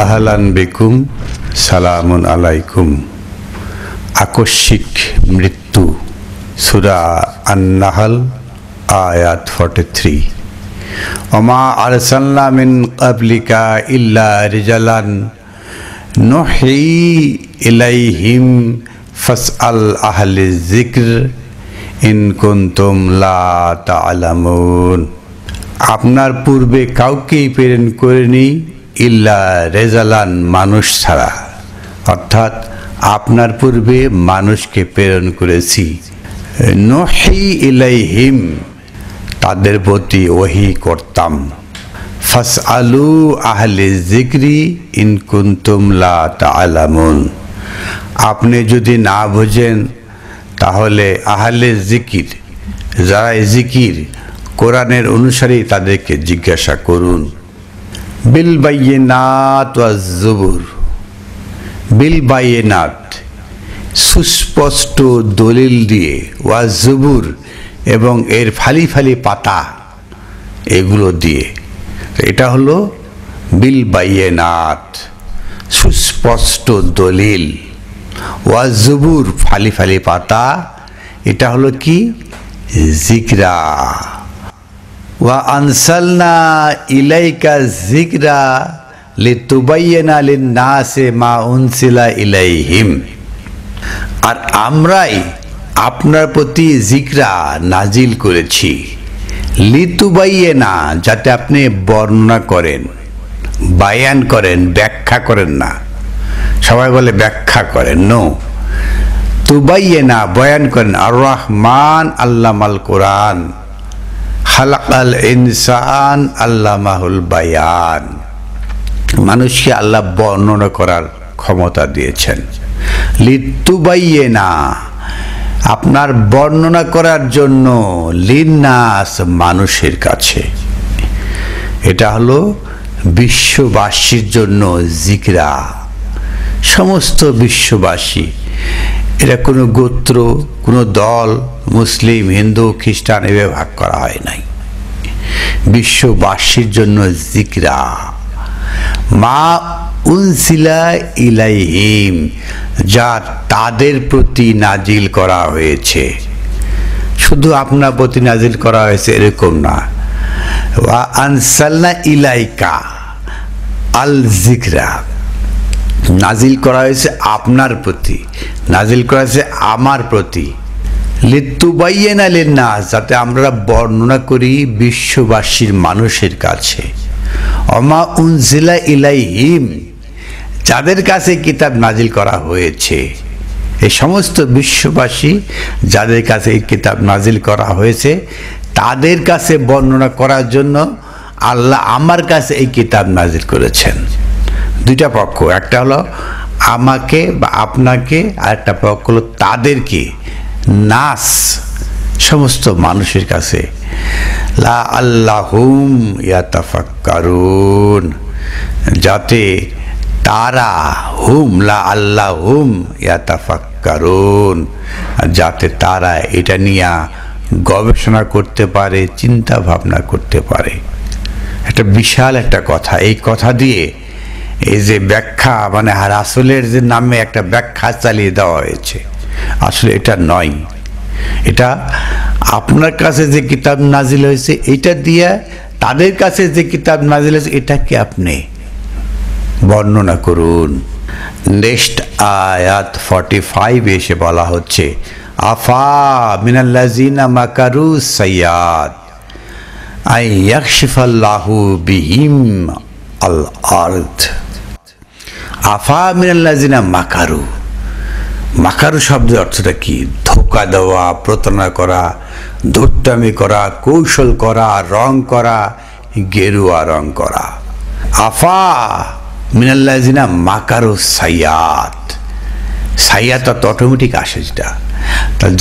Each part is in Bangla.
আহলান বিকুম, সালামুন আলাইকুম। আকস্মিক মৃত্যু, সূরা আন-নাহল আয়াত 43। ওমা আরসালনা মিন ক্বাবলিকা ইল্লা রিজালান নুহি ইলাইহিম ফাসআল আহলি যিকর ইন কুনতুম লা তা'লামুন। আপনার পূর্বে কাউকেই প্রেরণ করেনি ইল্লা রেজালান, মানুষ ছাড়া। অর্থাৎ আপনার পূর্বে মানুষকে প্রেরণ করেছি। নুহি ইলাইহিম, তাদের প্রতি ওহী করতাম। ফাসআলু আহলি যিকরি ইন কুনতুম লা তা'লামুন, আপনি যদি না বোঝেন তাহলে আহলে জিকির, যারা জিকির কোরআনের অনুসারী, তাদেরকে জিজ্ঞাসা করুন। বিল বাইয়িনাত ওয়াজ জুবুর, বিল বাইয়িনাত সুস্পষ্ট দলিল দিয়ে, ওয়াজ জুবুর এবং এর ফালি ফালি পাতা, এগুলো দিয়ে। এটা হলো বিল বাইয়িনাত, সুস্পষ্ট দলিল। ওয়াজ জুবুর, ফালি ফালি পাতা, এটা হলো কি? যিকরা। ওয়া আনসালনা ইলাইকা যিকরা লিতুবাইয়িনা লিন-নাসি মা উনসিলা ইলাইহিম, আর আমরাই আপনার প্রতি যিকরা নাজিল করেছি। লিতুবাইয়িনা, যাতে আপনি বর্ণনা করেন, বায়ান করেন, ব্যাখ্যা করেন না। সবাই বলে ব্যাখ্যা করেন, নো, তুবাইয়িনা, বয়ান করেন। আর রহমান আল্লামাল কোরআন, খালাকাল ইনসান আল্লামাহুল বায়ান, মানুষকে আল্লাহ বর্ণনা করার ক্ষমতা দিয়েছেন। লিতুবাইয়িনা, আপনার বর্ণনা করার জন্য, লিন্নাস, মানুষের কাছে। এটা হলো বিশ্ববাসীর জন্য যিকরা, সমস্ত বিশ্ববাসী। এটা কোনো গোত্র, কোনো দল, মুসলিম, হিন্দু, খ্রিস্টান এভাবে ভাগ করা হয় নাই। বিশ্ববাসীর জন্য যিকরা। মা উনসিলা ইলাইহিম, যা তাদের প্রতি নাজিল করা হয়েছে। শুধু আপনার প্রতি নাজিল করা হয়েছে এরকম না। ওয়া আনসালনা ইলাইকা আল যিকরা, নাজিল করা হয়েছে আপনার প্রতি, নাজিল করা হয়েছে আমার প্রতি। লিতুবাইয়িনা লিন-নাস, যাতে আমরা বর্ণনা করি বিশ্ববাসীর মানুষের কাছে। ওমা উনজিলা ইলাইহিম, যাদের কাছে কিতাব নাজিল করা হয়েছে, এই সমস্ত বিশ্ববাসী যাদের কাছে এই কিতাব নাজিল করা হয়েছে, তাদের কাছে বর্ণনা করার জন্য আল্লাহ আমার কাছে এই কিতাব নাজিল করেছেন। দুইটা পক্ষ, একটা হলো আমাকে বা আপনাকে, আর একটা পক্ষ হলো তাদেরকে, নাস, সমস্ত মানুষের কাছে। লা আল্লাহুম ইয়াতাফাক্কারুন, যাতে তারা, হুম, লা আল্লাহুম ইয়াতাফাক্কারুন, যাতে তারা এটা নিয়ে গবেষণা করতে পারে, চিন্তা ভাবনা করতে পারে। একটা বিশাল একটা কথা। এই কথা দিয়ে এই যে ব্যাখ্যা, মানে রাসূলের যে নামে একটা ব্যাখ্যা চালিয়ে দেওয়া হয়েছে, আসলে এটা নয়। এটা আপনার কাছে যে কিতাব নাজিল হয়েছে, এটা দিয়ে তাদের কাছে যে কিতাব নাজিল হয়েছে, এটাকে আপনি বর্ণনা করুন। নেক্সট আয়াত 45 এসে বলা হচ্ছে, আফা মিনাল্লাযিনা মাকারু সাইয়্যাত আই ইয়াকশিফাল্লাহু বিহিম আল আরদ। আফা মিনাল্লাযিনা মাকারু, মাকারু শব্দের অর্থটা কি? ধোঁকা দেওয়া, প্রতারণা করা, ধূর্তামি করা, কৌশল করা, রং করা, গেরুয়া রং করা। আফা মিনাল্লাযিনা মাকারু সাইয়্যাত, সাইয়্যাত তো অটোমেটিক আসে, যেটা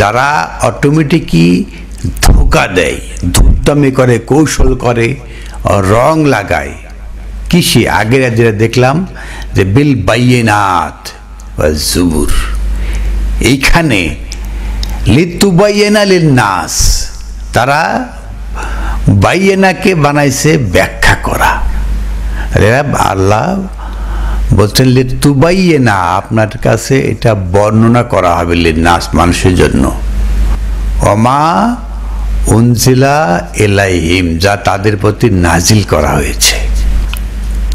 যারা অটোমেটিকই ধোঁকা দেয়, ধূর্তামি করে, কৌশল করে, রং লাগায়। কিসে? আগের যেটা দেখলাম যে বিল বাইয়িনাত ওয়াজ জুবুর, এইখানে লিতুবাইয়িনা লিন-নাস, তারা বাইয়েনাকে বানাইছে ব্যাখ্যা করা। আল্লাহ বলছেন লিতুবাইয়ে না, আপনার কাছে এটা বর্ণনা করা হবে লিন্নাস, মানুষের জন্য, ওমা উনজিলা ইলাইহিম, যা তাদের প্রতি নাজিল করা হয়েছে।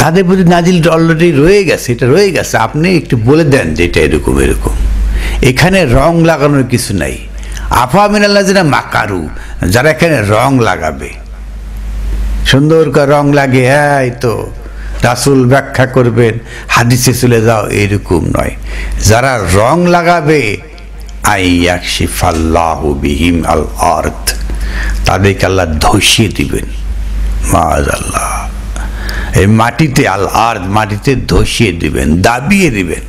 তাদের প্রতি নাজিল অলরেডি রয়ে গেছে, এটা রয়ে গেছে, আপনি একটু বলে দেন যে এটা এরকম এরকম। এখানে রং লাগানোর কিছু নাই। আফা মিনাল্লাযিনা মাকারু, যারা এখানে রং লাগাবে, সুন্দর করে রং লাগে, হ্যাঁ এই তো রাসূল ব্যাখ্যা করবেন, হাদিসে চলে যাও, এরকম নয়। যারা রং লাগাবে আইয়াকশিফাল্লাহু বিহিম আল আরদ, তাদেরকে আল্লাহ ধসিয়ে দিবেন। মাআযাল্লাহ, এই মাটিতে আল আরদ, মাটিতে ধসিয়ে দিবেন, দাবিয়ে দিবেন।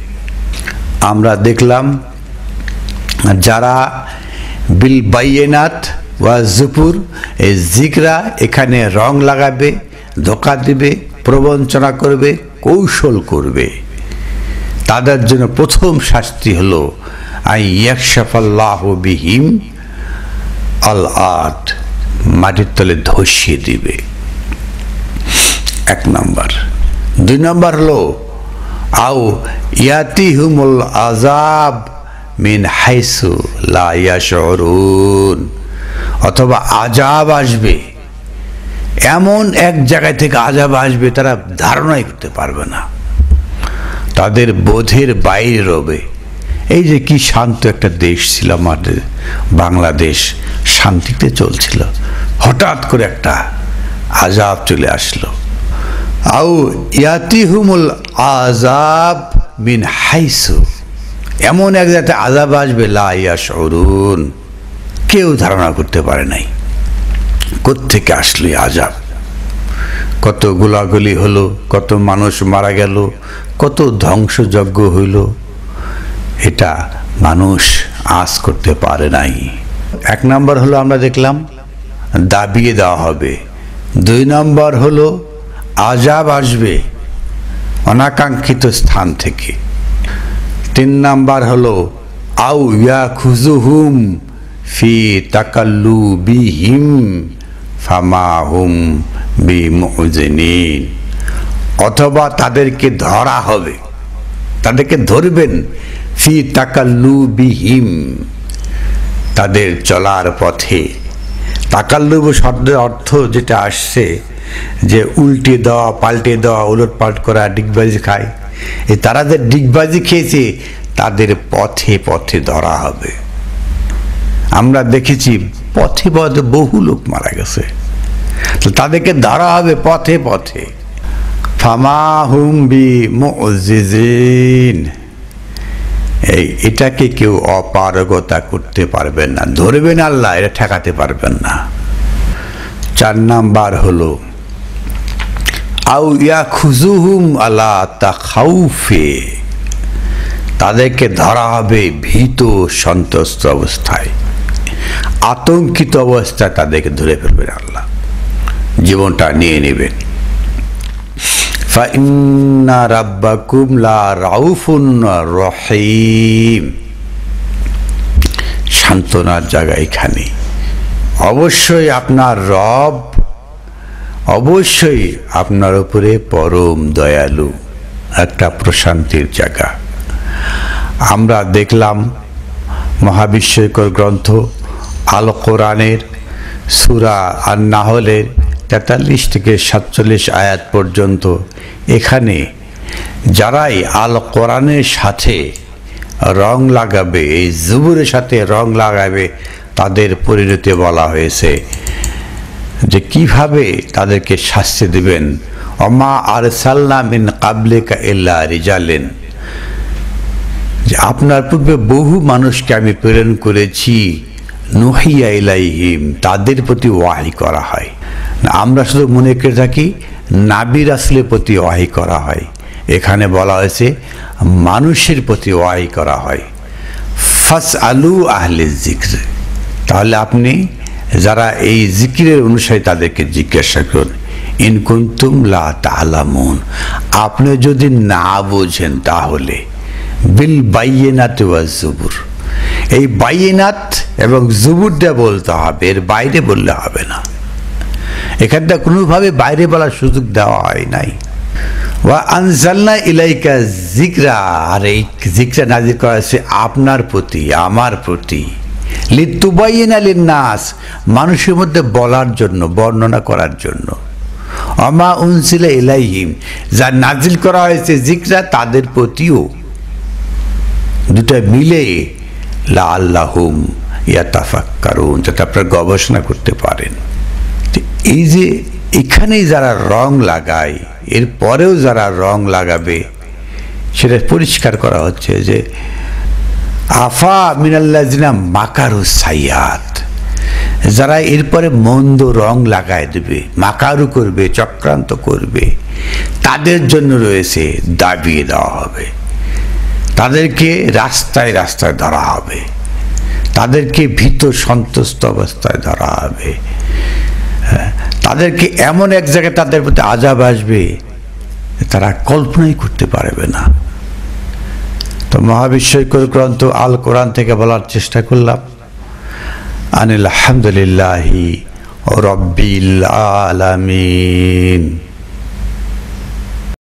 আমরা দেখলাম যারা বিল বাইয়িনাত ওয়া জুবুর, এই জিকরা, এখানে রং লাগাবে, ধোঁকা দিবে, প্রবঞ্চনা করবে, কৌশল করবে, তাদের জন্য প্রথম শাস্তি হলো আইয়াকশাফাল্লাহু বিহিম আল আরদ, মাটির তলে ধসিয়ে দিবে, এক নম্বর। দুই নম্বর হলো আও ইয়াতিহুমুল আযাব মিন হাইসু লা ইয়াশউরুন, অথবা আযাব আসবে, এমন এক জায়গায় থেকে আযাব আসবে তারা ধারণাই করতে পারবে না, তাদের বোধের বাইরে রবে। এই যে কি শান্ত একটা দেশ ছিল আমাদের বাংলাদেশ, শান্তিতে চলছিল, হঠাৎ করে একটা আযাব চলে আসলো। আও ইয়াতিহুমুল আযাব মিন হাইসু, এমন এক জায়গাতে আযাব আসবে লা ইয়াশউরুন, কেউ ধারণা করতে পারে নাই কোত্থেকে আসলো আযাব। কত গোলাগুলি হলো, কত মানুষ মারা গেল, কত ধ্বংসযজ্ঞ হইল, এটা মানুষ আঁচ করতে পারে নাই। এক নম্বর হলো আমরা দেখলাম দাবিয়ে দেওয়া হবে। দুই নম্বর হলো আযাব আসবে অনাকাঙ্ক্ষিত স্থান থেকে। তিন নাম্বার হলো আউ ইয়াখুযুহুম ফি তাকাল্লুবিহিম ফামা হুম বিমুযিনিন, অথবা তাদেরকে ধরা হবে, তাদেরকে ধরবেন, ফি তাকাল্লুবিহিম, তাদের চলার পথে। তাকাল্লুব শব্দের অর্থ যেটা আসছে যে উল্টে দেওয়া, পাল্টে দেওয়া, উলটপালট করা, ডিগবাজি খায়, এই তারা যে ডিগবাজি খেয়েছে তাদের পথে পথে ধরা হবে। আমরা দেখেছি পথে পথে বহু লোক মারা গেছে, তো তাদেরকে ধরা হবে পথে পথে। ফামা হুম বিমুযিজিন, এটাকে কেউ অপারগতা করতে পারবেন না, ধরবেন আল্লাহ, এটা ঠেকাতে পারবেন না। চার নাম্বার হলো আউ ইয়াখুযুহুম আলা তাখাউফে, তাদেরকে ধরা হবে ভীত সন্ত্রস্ত অবস্থায়, আতঙ্কিত অবস্থায় তাদেরকে ধরে ফেলবেন আল্লাহ, জীবনটা নিয়ে নেবেন। ফাইন্না রাব্বাকুম লা রাউফুন রহিম, সান্ত্বনার জায়গা এখানে। অবশ্যই আপনার রব অবশ্যই আপনার উপরে পরম দয়ালু, একটা প্রশান্তির জায়গা। আমরা দেখলাম মহাবিস্ময়কর গ্রন্থ আল কোরআনের সূরা আন-নাহলের 43 থেকে 47 আয়াত পর্যন্ত, এখানে যারাই আল কোরআনের সাথে রং লাগাবে, এই জুবুরের সাথে রং লাগাবে, তাদের পরিণতি বলা হয়েছে যে কিভাবে তাদেরকে শাস্তি দিবেন। ওমা আরসালনা মিন ক্বাবলিকা ইল্লা রিজালান, যে আপনার পূর্বে বহু মানুষকে আমি প্রেরণ করেছি, নুহিয়া ইলাইহিম, তাদের প্রতি ওয়াহি করা হয়। আমরা শুধু মনে করে থাকি নাবী রাসূলের প্রতি ওয়াহি করা হয়, এখানে বলা হয়েছে মানুষের প্রতি ওয়াহি করা হয়। ফাসআলু আহলিজ যিকর, তাহলে আপনি যারা এই জিকিরের অনুসারী তাদেরকে জিজ্ঞাসা করুন, ইন কুনতুম লা তা'লামুন, আপনি যদি না বোঝেন তাহলে বিল বাইয়িনাতি ওয়াজ জুবুর, এই বাইয়িনাত এবং জুবুরটা বলতে হবে, এর বাইরে বললে হবে না। এখানটা কোনোভাবে বাইরে বলার সুযোগ দেওয়া হয় নাই। ওয়া আনজালনা ইলাইকা যিকরা, আর এই যিকরা নাযিল করা হয়েছে আপনার প্রতি, আমার প্রতি, লিতুবাইয়িনা লিন-নাস, মানুষের মধ্যে বলার জন্য, বর্ণনা করার জন্য, আমা উনজিলা ইলাইহিম, যা নাজিল করা হয়েছে যিকরা তাদের প্রতিও, দুটা মিলে লাআল্লাহুম ইয়াতাফাক্কারুন, যাতে আপনারা গবেষণা করতে পারেন। এই যে এখানেই যারা রং লাগায়, এর পরেও যারা রং লাগাবে, সেটা পরিষ্কার করা হচ্ছে যে আফা মিনাল্লাযিনা মাকারু সাইয়াত, যারা এরপরে মন্দ রং লাগায় দেবে, মাকারু করবে, চক্রান্ত করবে, তাদের জন্য রয়েছে দাবিয়ে দেওয়া হবে, তাদেরকে রাস্তায় রাস্তায় ধরা হবে, তাদেরকে ভীত সন্ত্রস্ত অবস্থায় ধরা হবে, তাদেরকে এমন এক জায়গায় তাদের প্রতি আযাব আসবে তারা কল্পনাই করতে পারবে না। তো মহাবিশ্বকর গ্রন্থ আল কোরআন থেকে বলার চেষ্টা করলাম, আনিল হামদুলিল্লাহি রাব্বিল আলামিন।